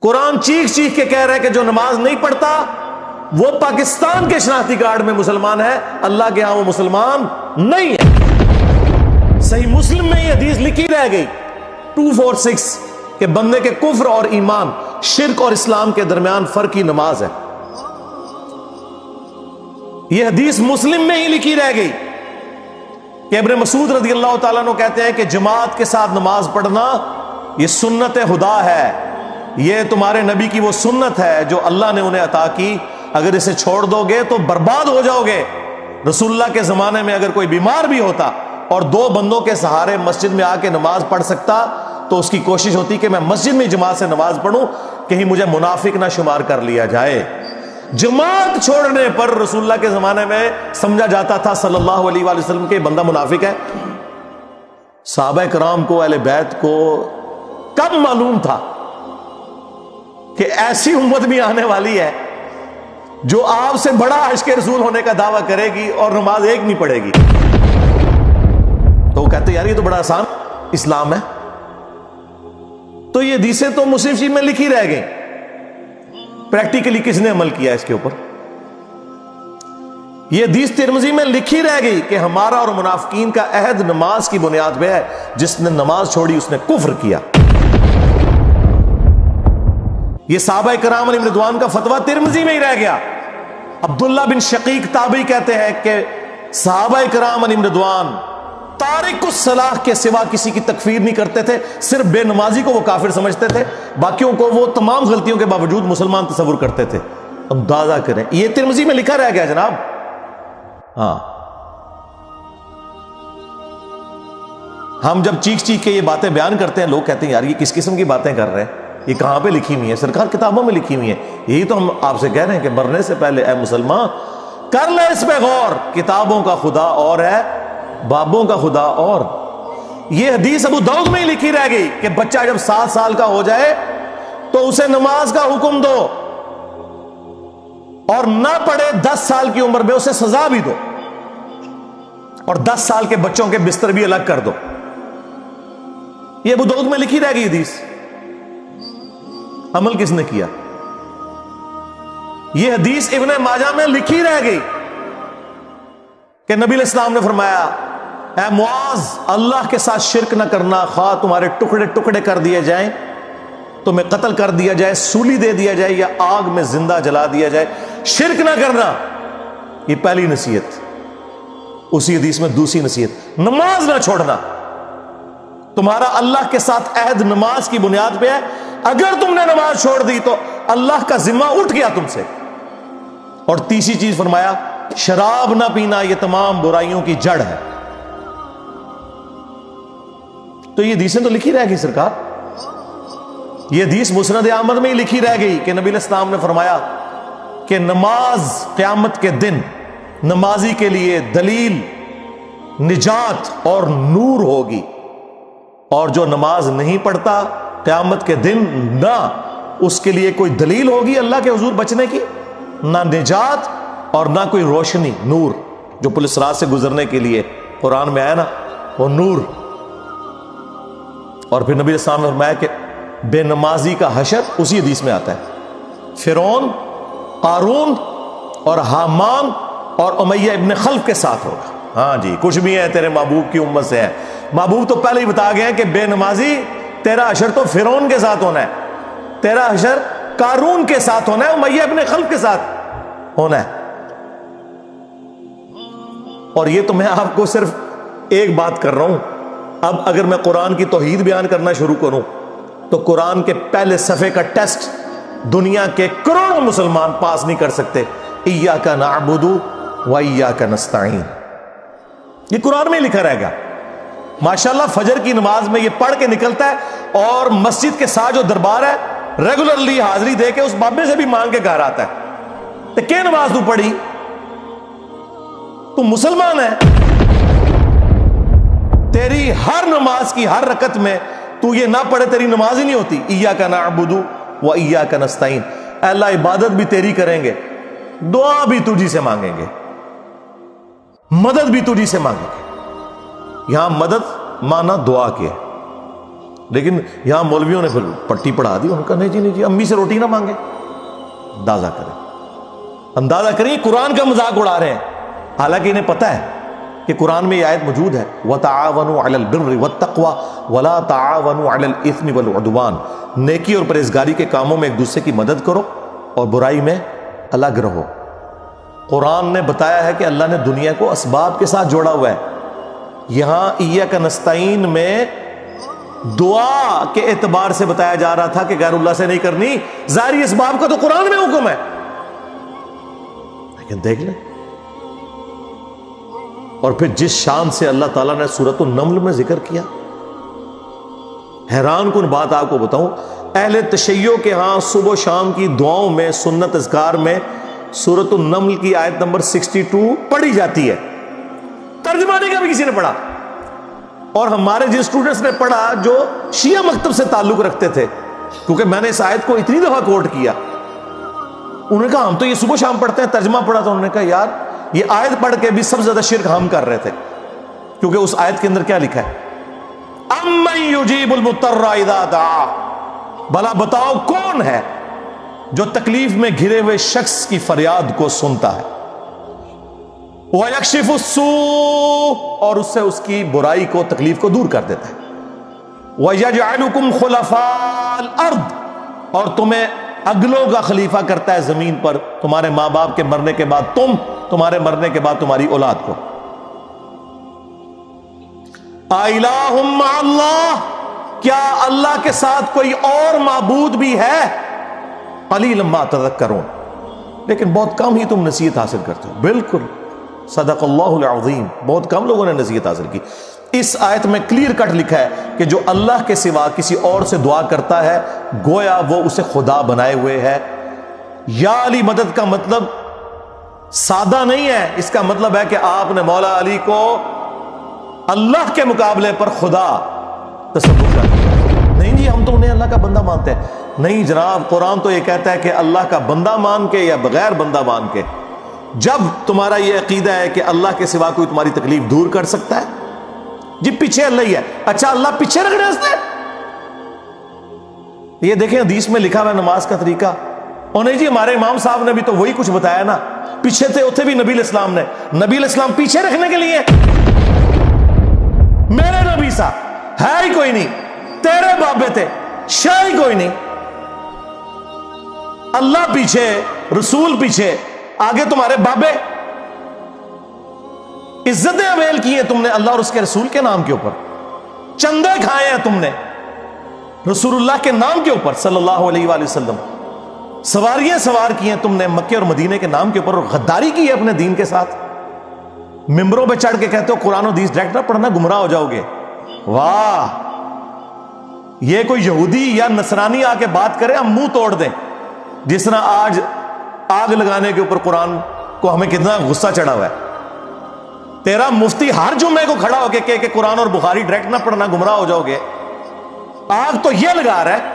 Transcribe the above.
قرآن چیخ چیخ کے کہہ رہا ہے کہ جو نماز نہیں پڑھتا وہ پاکستان کے شناختی کارڈ میں مسلمان ہے، اللہ کے ہاں وہ مسلمان نہیں ہے۔ صحیح مسلم میں یہ حدیث لکھی رہ گئی 246 کہ بندے کے کفر اور ایمان، شرک اور اسلام کے درمیان فرق کی نماز ہے۔ یہ حدیث مسلم میں ہی لکھی رہ گئی کہ ابن مسعود رضی اللہ تعالیٰ عنہ کہتے ہیں کہ جماعت کے ساتھ نماز پڑھنا یہ سنت خدا ہے، یہ تمہارے نبی کی وہ سنت ہے جو اللہ نے انہیں عطا کی، اگر اسے چھوڑ دو گے تو برباد ہو جاؤ گے۔ رسول اللہ کے زمانے میں اگر کوئی بیمار بھی ہوتا اور 2 بندوں کے سہارے مسجد میں آ کے نماز پڑھ سکتا تو اس کی کوشش ہوتی کہ میں مسجد میں جماعت سے نماز پڑھوں، کہیں مجھے منافق نہ شمار کر لیا جائے۔ جماعت چھوڑنے پر رسول اللہ کے زمانے میں سمجھا جاتا تھا صلی اللہ علیہ وآلہ وسلم کہ بندہ منافق ہے۔ صحابہ کرام کو، اہل بیت کو کب معلوم تھا کہ ایسی امت بھی آنے والی ہے جو آپ سے بڑا عشق رسول ہونے کا دعویٰ کرے گی اور نماز ایک نہیں پڑھے گی؟ تو وہ کہتے یار یہ تو بڑا آسان اسلام ہے۔ تو یہ حدیثیں تو مسلم شریف میں لکھی رہ گئی، پریکٹیکلی کس نے عمل کیا اس کے اوپر؟ یہ حدیث ترمذی میں لکھی رہ گئی کہ ہمارا اور منافقین کا عہد نماز کی بنیاد پہ ہے، جس نے نماز چھوڑی اس نے کفر کیا۔ یہ صحابہ کرام علیہم رضوان کا فتویٰ ترمذی میں ہی رہ گیا۔ عبداللہ بن شقیق تابعی کہتے ہیں کہ صحابہ کرام علیہم رضوان تارک الصلاح کے سوا کسی کی تکفیر نہیں کرتے تھے، صرف بے نمازی کو وہ کافر سمجھتے تھے، باقیوں کو وہ تمام غلطیوں کے باوجود مسلمان تصور کرتے تھے۔ اندازہ کریں، یہ ترمذی میں لکھا رہ گیا جناب۔ ہاں، ہم جب چیخ چیخ کے یہ باتیں بیان کرتے ہیں، لوگ کہتے ہیں یار یہ کس قسم کی باتیں کر رہے ہیں، یہ کہاں پہ لکھی ہوئی ہے؟ سرکار کتابوں میں لکھی ہوئی ہے۔ یہی تو ہم آپ سے کہہ رہے ہیں کہ مرنے سے پہلے اے مسلمان کر لے اس پہ غور، کتابوں کا خدا اور ہے، بابوں کا خدا اور۔ یہ حدیث ابو داؤد میں ہی لکھی رہ گئی کہ بچہ جب 7 سال کا ہو جائے تو اسے نماز کا حکم دو، اور نہ پڑھے 10 سال کی عمر میں اسے سزا بھی دو، اور 10 سال کے بچوں کے بستر بھی الگ کر دو۔ یہ ابو داؤد میں لکھی رہ گئی حدیث، عمل کس نے کیا؟ یہ حدیث ابن ماجہ میں لکھی رہ گئی کہ نبی علیہ السلام نے فرمایا اے معاذ، اللہ کے ساتھ شرک نہ کرنا، خواہ تمہارے ٹکڑے ٹکڑے کر دیے جائیں، تمہیں قتل کر دیا جائے، سولی دے دیا جائے، یا آگ میں زندہ جلا دیا جائے، شرک نہ کرنا۔ یہ پہلی نصیحت۔ اسی حدیث میں دوسری نصیحت، نماز نہ چھوڑنا۔ تمہارا اللہ کے ساتھ عہد نماز کی بنیاد پہ ہے، اگر تم نے نماز چھوڑ دی تو اللہ کا ذمہ اٹھ گیا تم سے۔ اور تیسری چیز فرمایا شراب نہ پینا، یہ تمام برائیوں کی جڑ ہے۔ تو یہ حدیثیں تو لکھی رہ گئی سرکار۔ یہ حدیث مسند احمد میں ہی لکھی رہ گئی کہ نبی علیہ السلام نے فرمایا کہ نماز قیامت کے دن نمازی کے لیے دلیل، نجات اور نور ہوگی، اور جو نماز نہیں پڑھتا قیامت کے دن نہ اس کے لیے کوئی دلیل ہوگی اللہ کے حضور بچنے کی، نہ نجات اور نہ کوئی روشنی، نور جو پولیس رات سے گزرنے کے لیے قرآن میں آیا نا، وہ نور۔ اور پھر نبی علیہ السلام نے فرمایا کہ بے نمازی کا حشر اسی حدیث میں آتا ہے، فرعون، قارون اور حامان اور امیہ ابن خلف کے ساتھ ہوگا۔ ہاں جی، کچھ بھی ہے تیرے محبوب کی امت سے ہے۔ محبوب تو پہلے ہی بتا گئے ہیں کہ بے نمازی تیرا حشر تو فرعون کے ساتھ ہونا ہے، تیرا حشر قارون کے ساتھ ہونا ہے، امیہ ابن خلف کے ساتھ ہونا ہے۔ اور یہ تو میں آپ کو صرف ایک بات کر رہا ہوں، اب اگر میں قرآن کی توحید بیان کرنا شروع کروں تو قرآن کے پہلے صفحے کا ٹیسٹ دنیا کے کروڑوں مسلمان پاس نہیں کر سکتے۔ ایاک نعبد و ایاک نستعین، یہ قرآن میں لکھا رہے گا۔ ماشاءاللہ فجر کی نماز میں یہ پڑھ کے نکلتا ہے، اور مسجد کے ساتھ جو دربار ہے ریگولرلی حاضری دے کے اس بابے سے بھی مانگ کے گھر آتا ہے۔ تو کیا نماز تو پڑھی؟ تو مسلمان ہے، تیری ہر نماز کی ہر رکعت میں تو یہ نہ پڑھے تیری نماز ہی نہیں ہوتی۔ ایاک نعبد و ایاک نستعین، اے اللہ عبادت بھی تیری کریں گے، دعا بھی تجھی سے مانگیں گے، مدد بھی تجھی سے مانگیں گے۔ یہاں مدد مانا دعا کے، لیکن یہاں مولویوں نے پھر پٹی پڑھا دی، ان کا نہیں جی امی سے روٹی نہ مانگے. اندازہ کریں قرآن کا مذاق اڑا رہے ہیں، حالانکہ انہیں پتہ ہے کہ قرآن میں یہ آیت موجود ہے وَتَعَاوَنُوا عَلَى الْبِرِّ وَالتَّقْوَى وَلَا تَعَاوَنُوا عَلَى الْإِثْمِ وَالْعُدْوَانِ. نیکی اور پرہیزگاری کے کاموں میں ایک دوسرے کی مدد کرو اور برائی میں الگ رہو. قرآن نے بتایا ہے کہ اللہ نے دنیا کو اسباب کے ساتھ جوڑا ہوا ہے. یہاں ایاک نستعین میں دعا کے اعتبار سے بتایا جا رہا تھا کہ غیر اللہ سے نہیں کرنی، ظاہری اسباب کا تو قرآن میں حکم ہے. لیکن دیکھ لیں، اور پھر جس شان سے اللہ تعالیٰ نے سورۃ النمل میں ذکر کیا، حیران کن بات آپ کو بتاؤں، اہل تشیع کے ہاں صبح و شام کی دعاؤں میں، سنت اذکار میں سورۃ النمل کی آیت نمبر 62 پڑھی جاتی ہے. ترجمہ نہیں کبھی کسی نے پڑھا. اور ہمارے جن اسٹوڈنٹس نے پڑھا جو شیعہ مکتب سے تعلق رکھتے تھے، کیونکہ میں نے اس آیت کو اتنی دفعہ کوٹ کیا، انہوں نے کہا ہم تو یہ صبح شام پڑھتے ہیں، ترجمہ پڑھا تو انہوں نے کہا یار یہ آیت پڑھ کے بھی سب سے زیادہ شرک ہم کر رہے تھے. کیونکہ اس آیت کے اندر کیا لکھا ہے؟ اَمَّن يُجِيبُ الْمُضْطَرَّ اِذَا دَعَا، بھلا بتاؤ کون ہے جو تکلیف میں گھرے ہوئے شخص کی فریاد کو سنتا ہے، وَيَكْشِفُ السُّوءَ، اور اس سے اس کی برائی کو، تکلیف کو دور کر دیتا ہے، وَيَجْعَلُكُمْ خُلَفَاءَ الْأَرْضِ، اور تمہیں اگلوں کا خلیفہ کرتا ہے زمین پر، تمہارے ماں باپ کے مرنے کے بعد تم، تمہارے مرنے کے بعد تمہاری اولاد کو. اَإِلَٰهٌ مَّعَ اللَّهِ، کیا اللہ کے ساتھ کوئی اور معبود بھی ہے؟ قَلِيلًا مَّا تَذَكَّرُونَ، لیکن بہت کم ہی تم نصیحت حاصل کرتے ہو. بالکل صدق اللہ العظیم، بہت کم لوگوں نے نصیحت حاصل کی. اس آیت میں کلیئر کٹ لکھا ہے کہ جو اللہ کے سوا کسی اور سے دعا کرتا ہے گویا وہ اسے خدا بنائے ہوئے ہے. یا علی مدد کا مطلب سادہ نہیں ہے، اس کا مطلب ہے کہ آپ نے مولا علی کو اللہ کے مقابلے پر خدا تصور کر دیا. نہیں جی ہم تو انہیں اللہ کا بندہ مانتے ہیں. نہیں جناب، قرآن تو یہ کہتا ہے کہ اللہ کا بندہ مان کے یا بغیر بندہ مان کے. جب تمہارا یہ عقیدہ ہے کہ اللہ کے سوا کوئی تمہاری تکلیف دور کر سکتا ہے، جی پیچھے اللہ ہی ہے. اچھا اللہ پیچھے رکھنے سے، یہ دیکھیں حدیث میں لکھا ہوا ہے نماز کا طریقہ. اور نہیں جی ہمارے امام صاحب نے بھی تو وہی کچھ بتایا نا، پیچھے تھے اتنے بھی نبی علیہ السلام نے. نبی علیہ السلام پیچھے رکھنے کے لیے، میرے نبی صاحب ہے ہی کوئی نہیں، تیرے بابے تھے شے ہی کوئی نہیں. اللہ پیچھے، رسول پیچھے، آگے تمہارے بابے. عزتیں اویل کی ہیں تم نے اللہ اور اس کے رسول کے نام کے اوپر، چندے کھائے ہیں تم نے رسول اللہ کے نام کے اوپر صلی اللہ علیہ وآلہ وسلم. سواریاں سوار کی ہیں تم نے مکے اور مدینے کے نام کے اوپر، اور غداری کی ہے اپنے دین کے ساتھ. ممبروں پہ چڑھ کے کہتے ہو قرآن و حدیث ڈائریکٹ نہ پڑھنا، گمراہ ہو جاؤ گے. واہ، یہ کوئی یہودی یا نصرانی آ کے بات کرے ہم منہ توڑ دیں. جس طرح آج آگ لگانے کے اوپر قرآن کو ہمیں کتنا غصہ چڑھا ہوا ہے. تیرا مفتی ہر جمعے کو کھڑا ہو کے کہ قرآن اور بخاری ڈائریکٹ نہ پڑھنا، گمراہ ہو جاؤ گے. آگ تو یہ لگا رہا ہے